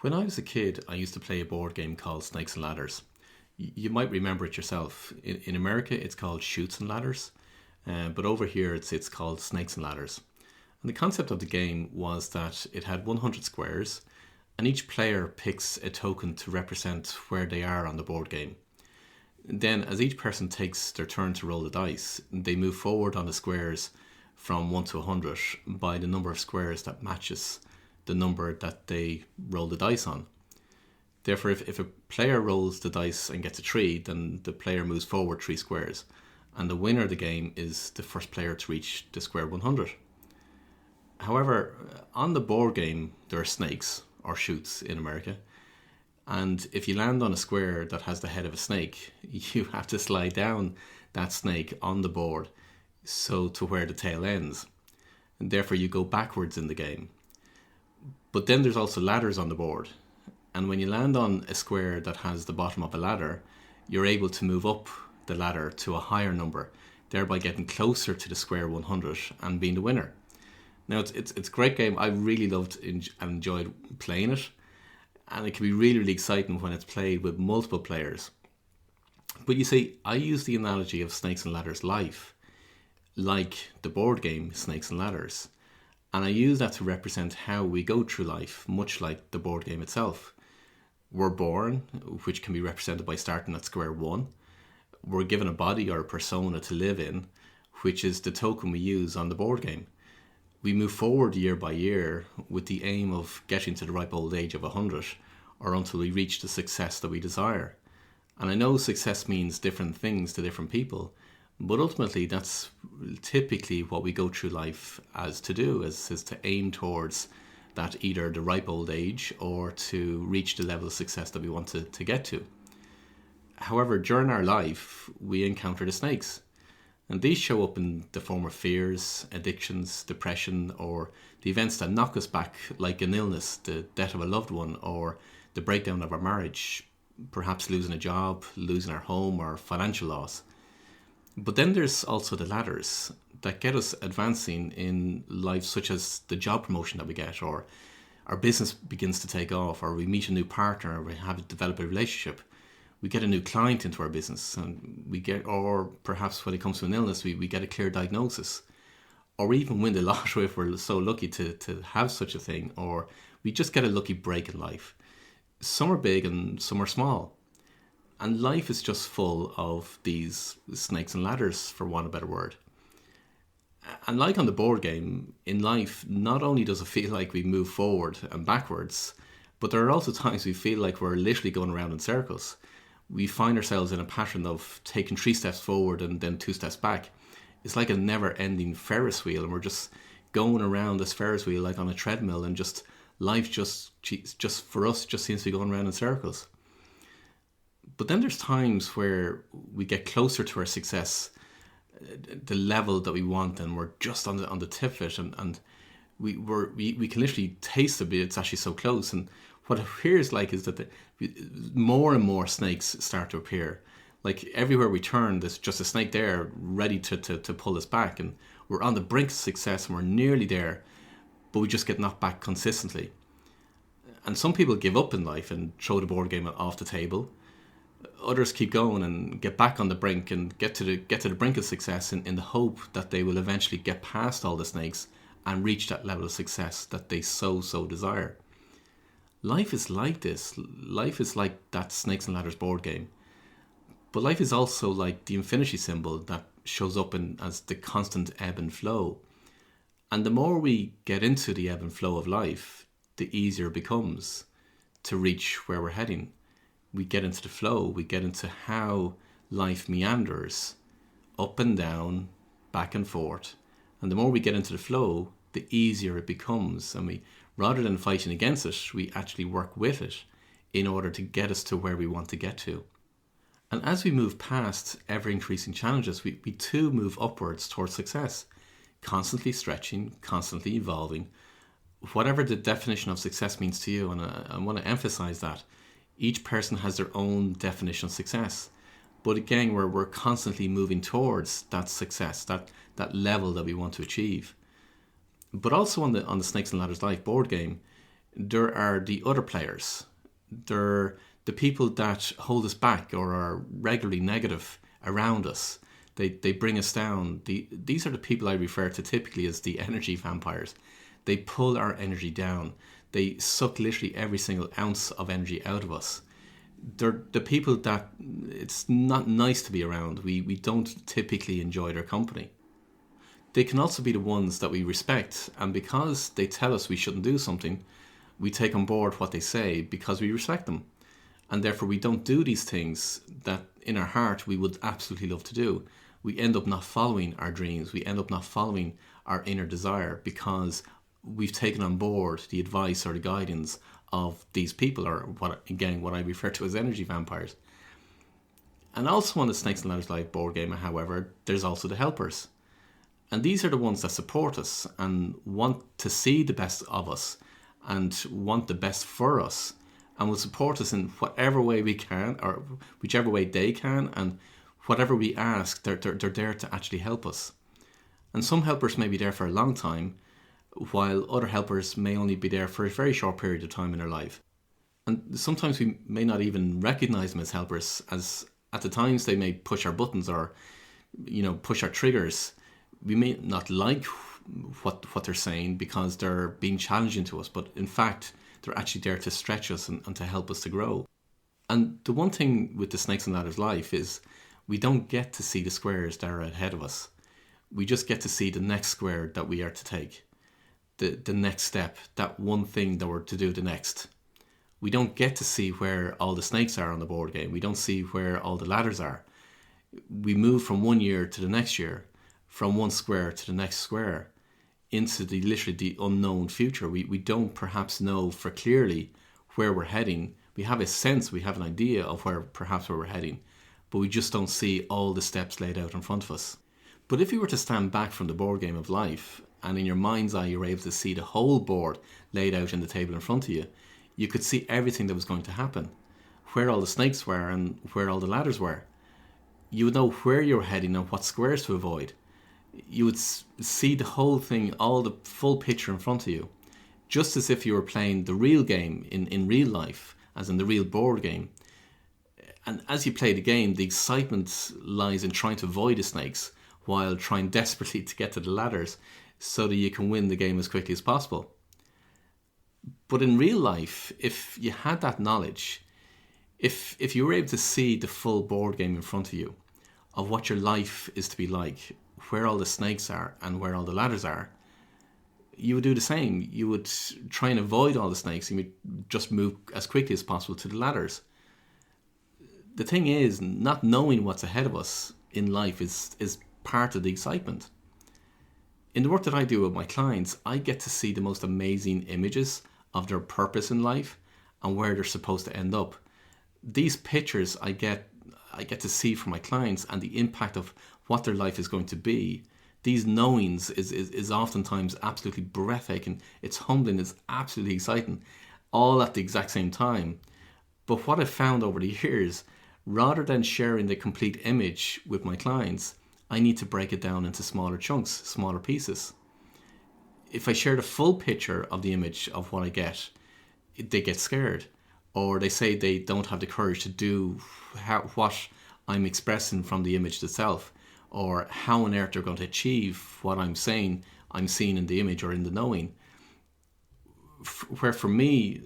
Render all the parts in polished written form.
When I was a kid, I used to play a board game called Snakes and Ladders. You might remember it yourself. In America, it's called Shoots and Ladders, but over here, it's called Snakes and Ladders. And the concept of the game was that it had 100 squares, and each player picks a token to represent where they are on the board game. Then, as each person takes their turn to roll the dice, they move forward on the squares from 1 to 100 by the number of squares that matches the number that they roll the dice on. Therefore, if a player rolls the dice and gets a 3, then the player moves forward 3 squares. And the winner of the game is the first player to reach the square 100. However, on the board game, there are snakes, or shoots in America. And if you land on a square that has the head of a snake, you have to slide down that snake on the board so to where the tail ends. And therefore, you go backwards in the game. But then there's also ladders on the board. And when you land on a square that has the bottom of a ladder, you're able to move up the ladder to a higher number, thereby getting closer to the square 100 and being the winner. Now, it's a great game. I really loved and enjoyed playing it. And it can be really, really exciting when it's played with multiple players. But you see, I use the analogy of Snakes and Ladders life, like the board game Snakes and Ladders. And I use that to represent how we go through life, much like the board game itself. We're born, which can be represented by starting at square 1. We're given a body or a persona to live in, which is the token we use on the board game. We move forward year by year with the aim of getting to the ripe old age of 100, or until we reach the success that we desire. And I know success means different things to different people, but ultimately that's typically what we go through life as to do, is to aim towards that either the ripe old age or to reach the level of success that we want to get to. However, during our life, we encounter the snakes. And these show up in the form of fears, addictions, depression, or the events that knock us back, like an illness, the death of a loved one, or the breakdown of our marriage, perhaps losing a job, losing our home, or financial loss. But then there's also the ladders that get us advancing in life, such as the job promotion that we get, or our business begins to take off, or we meet a new partner, or we have develop a relationship. We get a new client into our business, and or perhaps when it comes to an illness, we get a clear diagnosis, or we even win the lottery if we're so lucky to have such a thing, or we just get a lucky break in life. Some are big and some are small. And life is just full of these snakes and ladders, for want of a better word. And like on the board game, in life, not only does it feel like we move forward and backwards, but there are also times we feel like we're literally going around in circles. We find ourselves in a pattern of taking 3 steps forward and then 2 steps back. It's like a never-ending Ferris wheel, and we're just going around this Ferris wheel like on a treadmill, and just life just for us just seems to be going around in circles. But then there's times where we get closer to our success, the level that we want, and we're just on the tip of it, and we can literally taste it. It's actually so close. And what it appears like is that more and more snakes start to appear. Like everywhere we turn, there's just a snake there ready to pull us back, and we're on the brink of success, and we're nearly there, but we just get knocked back consistently. And some people give up in life and throw the board game off the table. Others keep going and get back on the brink and get to the brink of success in the hope that they will eventually get past all the snakes and reach that level of success that they so desire. Life is like this. Life is like that Snakes and Ladders board game. But life is also like the infinity symbol that shows up as the constant ebb and flow. And the more we get into the ebb and flow of life, the easier it becomes to reach where we're heading. We get into the flow, we get into how life meanders, up and down, back and forth. And the more we get into the flow, the easier it becomes. And we, rather than fighting against it, we actually work with it in order to get us to where we want to get to. And as we move past ever-increasing challenges, we too move upwards towards success, constantly stretching, constantly evolving. Whatever the definition of success means to you, and I want to emphasize that, each person has their own definition of success. But again, we're constantly moving towards that success, that level that we want to achieve. But also on the Snakes and Ladders Life board game, There are the other players. They're the people that hold us back or are regularly negative around us. They bring us down. These are the people I refer to typically as the energy vampires. They pull our energy down. They suck literally every single ounce of energy out of us. They're the people that it's not nice to be around. We don't typically enjoy their company. They can also be the ones that we respect, and because they tell us we shouldn't do something, we take on board what they say because we respect them. And therefore we don't do these things that in our heart we would absolutely love to do. We end up not following our dreams. We end up not following our inner desire because we've taken on board the advice or the guidance of these people, or what I refer to as energy vampires. And also on the Snakes and Ladders Live board game, however, there's also the helpers. And these are the ones that support us and want to see the best of us and want the best for us and will support us in whatever way we can or whichever way they can, and whatever we ask, they're there to actually help us. And some helpers may be there for a long time, while other helpers may only be there for a very short period of time in their life. And sometimes we may not even recognize them as helpers, as at the times they may push our buttons or, push our triggers. We may not like what they're saying because they're being challenging to us, but in fact, they're actually there to stretch us and to help us to grow. And the one thing with the Snakes and Ladders life is we don't get to see the squares that are ahead of us. We just get to see the next square that we are to take, the next step, that one thing that we're to do the next. We don't get to see where all the snakes are on the board game. We don't see where all the ladders are. We move from one year to the next year, from one square to the next square, into literally the unknown future. We don't perhaps know for clearly where we're heading. We have a sense, we have an idea of where we're heading, but we just don't see all the steps laid out in front of us. But if you were to stand back from the board game of life, and in your mind's eye you were able to see the whole board laid out in the table in front of you, you could see everything that was going to happen, where all the snakes were and where all the ladders were. You would know where you were heading and what squares to avoid. You would see the whole thing, all the full picture in front of you, just as if you were playing the real game in real life, as in the real board game. And as you play the game, the excitement lies in trying to avoid the snakes while trying desperately to get to the ladders so that you can win the game as quickly as possible. But in real life, if you had that knowledge, if you were able to see the full board game in front of you of what your life is to be like, where all the snakes are and where all the ladders are, you would do the same. You would try and avoid all the snakes and you would just move as quickly as possible to the ladders. The thing is, not knowing what's ahead of us in life is part of the excitement. In the work that I do with my clients, I get to see the most amazing images of their purpose in life and where they're supposed to end up. These pictures I get to see from my clients and the impact of what their life is going to be. These knowings is oftentimes absolutely breathtaking. It's humbling, it's absolutely exciting, all at the exact same time. But what I've found over the years, rather than sharing the complete image with my clients, I need to break it down into smaller chunks, smaller pieces. If I share the full picture of the image of what I get, they get scared, or they say they don't have the courage to do what I'm expressing from the image itself, or how on earth they're going to achieve what I'm saying I'm seeing in the image or in the knowing. Where for me,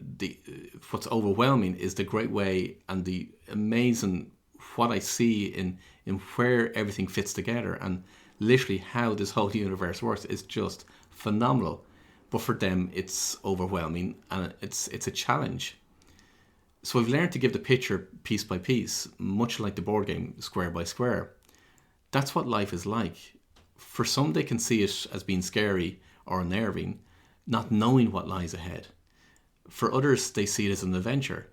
what's overwhelming is the great way and the amazing what I see in where everything fits together, and literally how this whole universe works is just phenomenal. But for them, it's overwhelming and it's a challenge. So I've learned to give the picture piece by piece, much like the board game, square by square. That's what life is like. For some, they can see it as being scary or unnerving, not knowing what lies ahead. For others, they see it as an adventure,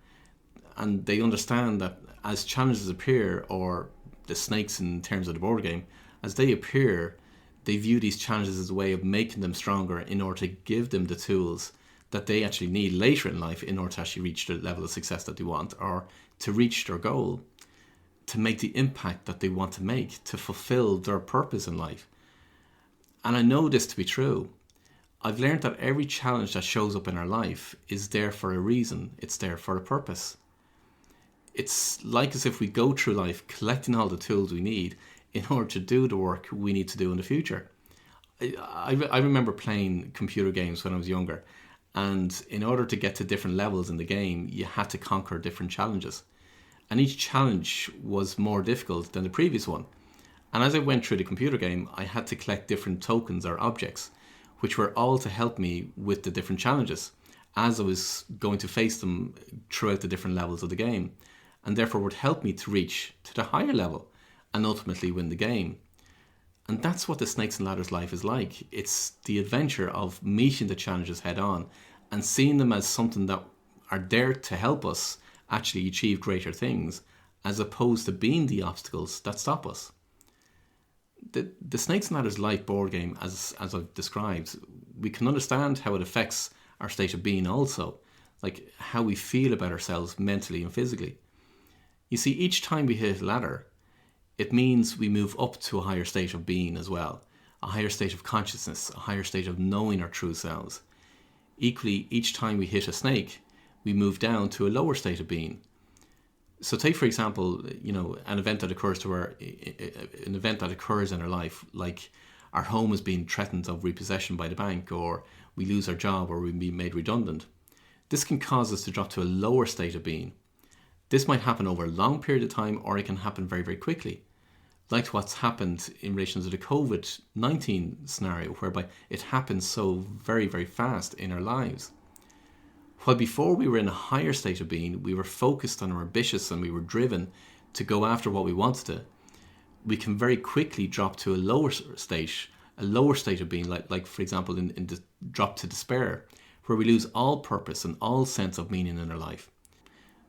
and they understand that as challenges appear, or the snakes in terms of the board game, as they appear, they view these challenges as a way of making them stronger in order to give them the tools that they actually need later in life in order to actually reach the level of success that they want, or to reach their goal, to make the impact that they want to make, to fulfill their purpose in life. And I know this to be true. I've learned that every challenge that shows up in our life is there for a reason. It's there for a purpose. It's like as if we go through life collecting all the tools we need in order to do the work we need to do in the future. I remember playing computer games when I was younger, and in order to get to different levels in the game, you had to conquer different challenges. And each challenge was more difficult than the previous one. And as I went through the computer game, I had to collect different tokens or objects, which were all to help me with the different challenges as I was going to face them throughout the different levels of the game, and therefore would help me to reach to the higher level and ultimately win the game. And that's what the Snakes and Ladders life is like. It's the adventure of meeting the challenges head on and seeing them as something that are there to help us actually achieve greater things, as opposed to being the obstacles that stop us. The Snakes and Ladders life board game, as I've described, we can understand how it affects our state of being also, like how we feel about ourselves mentally and physically. You see, each time we hit a ladder, it means we move up to a higher state of being as well, a higher state of consciousness, a higher state of knowing our true selves. Equally, each time we hit a snake, we move down to a lower state of being. So take, for example, an event that occurs in our life, like our home is being threatened of repossession by the bank, or we lose our job, or we be made redundant. This can cause us to drop to a lower state of being. This might happen over a long period of time, or it can happen very, very quickly. Like what's happened in relation to the COVID-19 scenario, whereby it happens so very, very fast in our lives. While before we were in a higher state of being, we were focused and ambitious and we were driven to go after what we wanted to, we can very quickly drop to a lower state of being, like for example, in the drop to despair, where we lose all purpose and all sense of meaning in our life.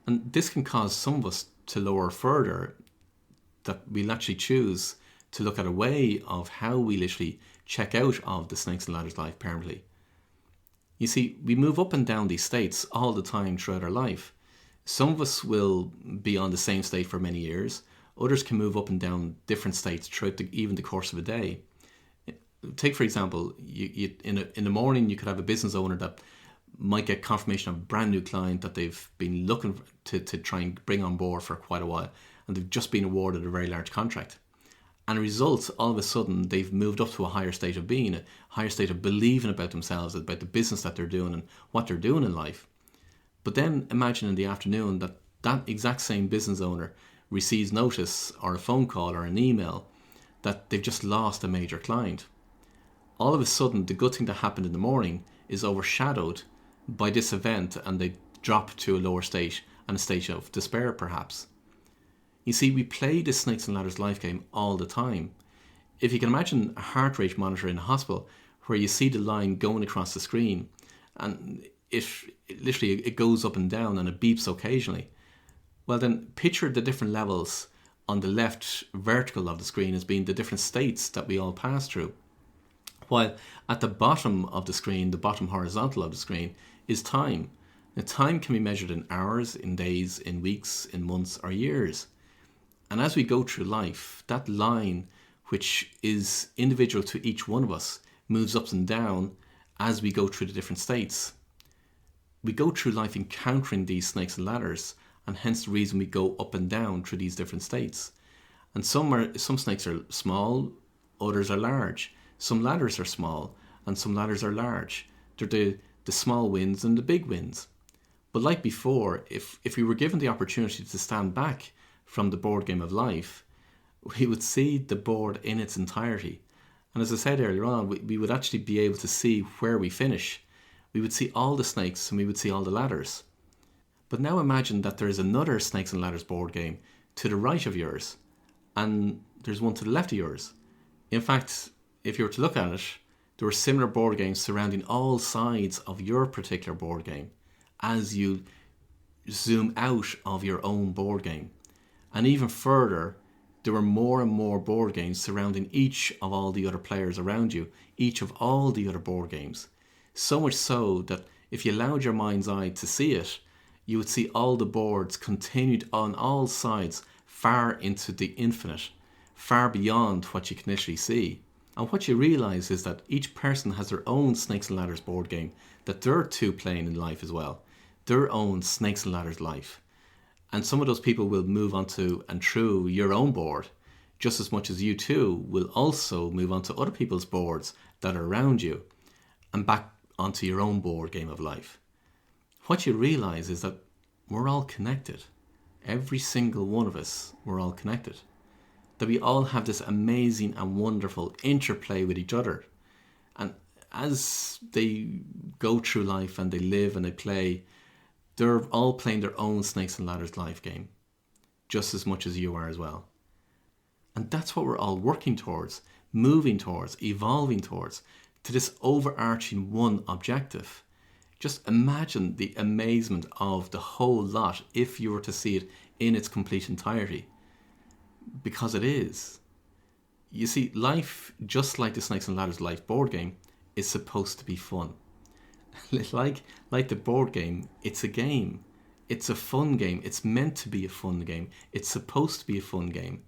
And this can cause some of us to lower further, that we'll actually choose to look at a way of how we literally check out of the Snakes and Ladders life permanently. You see, we move up and down these states all the time throughout our life. Some of us will be on the same state for many years. Others can move up and down different states throughout even the course of a day. Take, for example, in the morning, you could have a business owner that might get confirmation of a brand new client that they've been looking to try and bring on board for quite a while, and they've just been awarded a very large contract. And a result, all of a sudden, they've moved up to a higher state of being, a higher state of believing about themselves, about the business that they're doing and what they're doing in life. But then imagine in the afternoon that exact same business owner receives notice or a phone call or an email that they've just lost a major client. All of a sudden, the good thing that happened in the morning is overshadowed by this event, and they drop to a lower state and a state of despair perhaps. You see, we play the Snakes and Ladders life game all the time. If you can imagine a heart rate monitor in a hospital where you see the line going across the screen, and if literally it goes up and down and it beeps occasionally, well then picture the different levels on the left vertical of the screen as being the different states that we all pass through. While at the bottom of the screen, the bottom horizontal of the screen, is time. Now, time can be measured in hours, in days, in weeks, in months or years. And as we go through life, that line, which is individual to each one of us, moves up and down as we go through the different states. We go through life encountering these snakes and ladders, and hence the reason we go up and down through these different states. And some snakes are small, others are large. Some ladders are small, and some ladders are large. They're the small wins and the big wins. But like before, if we were given the opportunity to stand back from the board game of life, we would see the board in its entirety. And as I said earlier on, we would actually be able to see where we finish. We would see all the snakes and we would see all the ladders. But now imagine that there is another Snakes and Ladders board game to the right of yours, and there's one to the left of yours. In fact, if you were to look at it, there were similar board games surrounding all sides of your particular board game as you zoom out of your own board game. And even further, there were more and more board games surrounding each of all the other players around you, each of all the other board games. So much so that if you allowed your mind's eye to see it, you would see all the boards continued on all sides, far into the infinite, far beyond what you can initially see. And what you realise is that each person has their own Snakes and Ladders board game that they're too playing in life as well. Their own Snakes and Ladders life. And some of those people will move on to and through your own board just as much as you too will also move on to other people's boards that are around you and back onto your own board game of life. What you realise is that we're all connected. Every single one of us, we're all connected. That we all have this amazing and wonderful interplay with each other. And as they go through life and they live and they play, they're all playing their own Snakes and Ladders life game, just as much as you are as well. And that's what we're all working towards, moving towards, evolving towards, to this overarching one objective. Just imagine the amazement of the whole lot if you were to see it in its complete entirety. Because it is. You see, life, just like the Snakes and Ladders life board game, is supposed to be fun. like the board game, it's a game. It's a fun game. It's meant to be a fun game. It's supposed to be a fun game.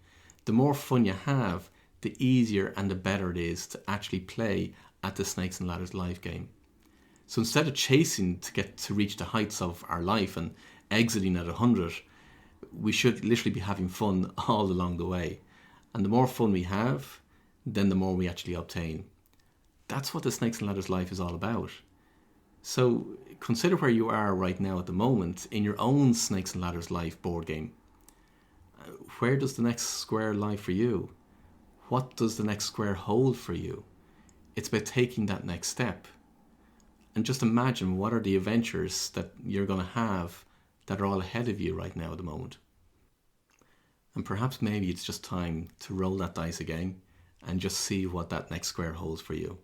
The more fun you have, the easier and the better it is to actually play at the Snakes and Ladders life game. So instead of chasing to get to reach the heights of our life and exiting at 100, we should literally be having fun all along the way. And the more fun we have, then the more we actually obtain. That's what the Snakes and Ladders life is all about. So consider where you are right now at the moment in your own Snakes and Ladders life board game. Where does the next square lie for you? What does the next square hold for you? It's about taking that next step. And just imagine what are the adventures that you're going to have that are all ahead of you right now at the moment. And perhaps maybe it's just time to roll that dice again and just see what that next square holds for you.